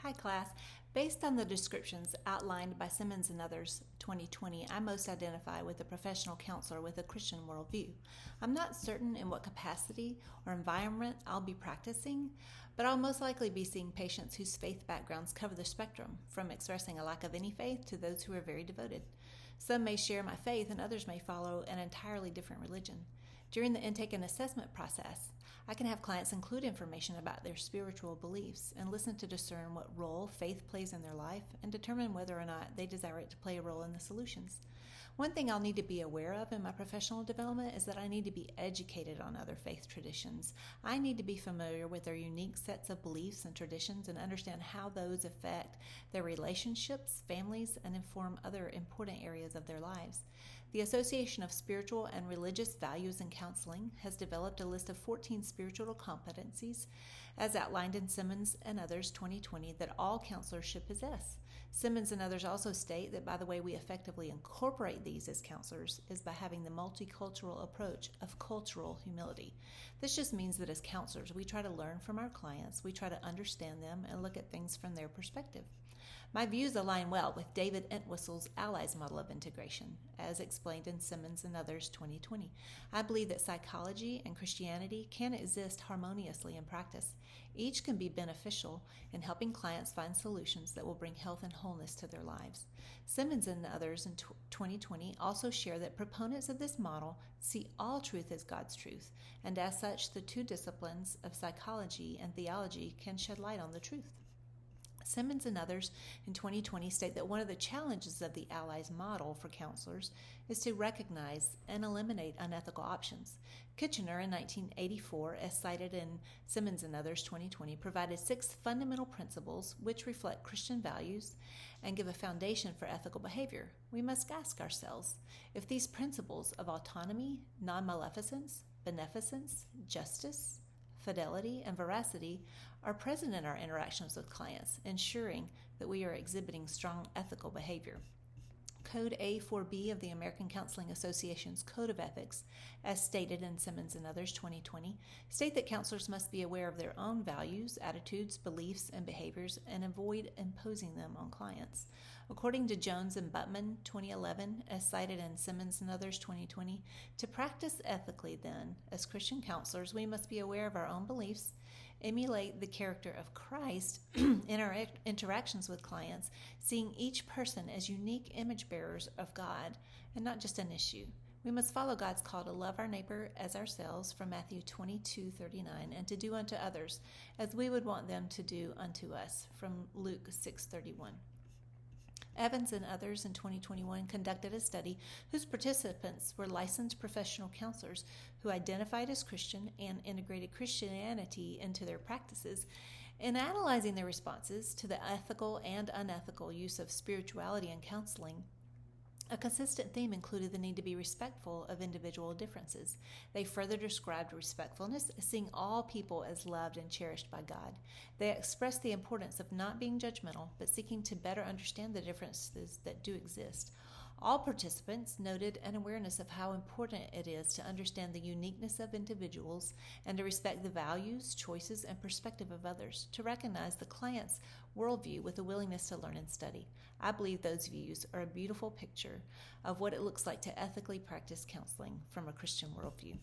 Hi class. Based on the descriptions outlined by Simmons and others 2020, I most identify with a professional counselor with a Christian worldview. I'm not certain in what capacity or environment I'll be practicing, but I'll most likely be seeing patients whose faith backgrounds cover the spectrum, from expressing a lack of any faith to those who are very devoted. Some may share my faith and others may follow an entirely different religion. During the intake and assessment process, I can have clients include information about their spiritual beliefs and listen to discern what role faith plays in their life and determine whether or not they desire it to play a role in the solutions. One thing I'll need to be aware of in my professional development is that I need to be educated on other faith traditions. I need to be familiar with their unique sets of beliefs and traditions and understand how those affect their relationships, families, and inform other important areas of their lives. The Association of Spiritual and Religious Values in Counseling has developed a list of 14 spiritual competencies, as outlined in Simmons and others 2020, that all counselors should possess. Simmons and others also state that by the way we effectively incorporate these as counselors is by having the multicultural approach of cultural humility. This just means that as counselors, we try to learn from our clients, we try to understand them, and look at things from their perspective. My views align well with David Entwistle's Allies model of integration, as explained in Simmons and others 2020. I believe that psychology and Christianity can exist harmoniously in practice. Each can be beneficial in helping clients find solutions that will bring health and wholeness to their lives. Simmons and others in 2020 also share that proponents of this model see all truth as God's truth, and as such, the two disciplines of psychology and theology can shed light on the truth. Simmons and others in 2020 state that one of the challenges of the Allies model for counselors is to recognize and eliminate unethical options. Kitchener in 1984, as cited in Simmons and others 2020, provided 6 fundamental principles which reflect Christian values and give a foundation for ethical behavior. We must ask ourselves if these principles of autonomy, non-maleficence, beneficence, justice, fidelity, and veracity are present in our interactions with clients, ensuring that we are exhibiting strong ethical behavior. Code A4B of the American Counseling Association's Code of Ethics, as stated in Simmons and others 2020, state that counselors must be aware of their own values, attitudes, beliefs, and behaviors and avoid imposing them on clients. According to Jones and Buttman 2011, as cited in Simmons and others 2020, to practice ethically then, as Christian counselors, we must be aware of our own beliefs, emulate the character of Christ in our interactions with clients, seeing each person as unique image bearers of God and not just an issue. We must follow God's call to love our neighbor as ourselves from Matthew 22:39 and to do unto others as we would want them to do unto us from Luke 6:31. Evans and others in 2021 conducted a study whose participants were licensed professional counselors who identified as Christian and integrated Christianity into their practices. In analyzing their responses to the ethical and unethical use of spirituality in counseling, a consistent theme included the need to be respectful of individual differences. They further described respectfulness as seeing all people as loved and cherished by God. They expressed the importance of not being judgmental, but seeking to better understand the differences that do exist. All participants noted an awareness of how important it is to understand the uniqueness of individuals and to respect the values, choices, and perspective of others, to recognize the client's worldview with a willingness to learn and study. I believe those views are a beautiful picture of what it looks like to ethically practice counseling from a Christian worldview.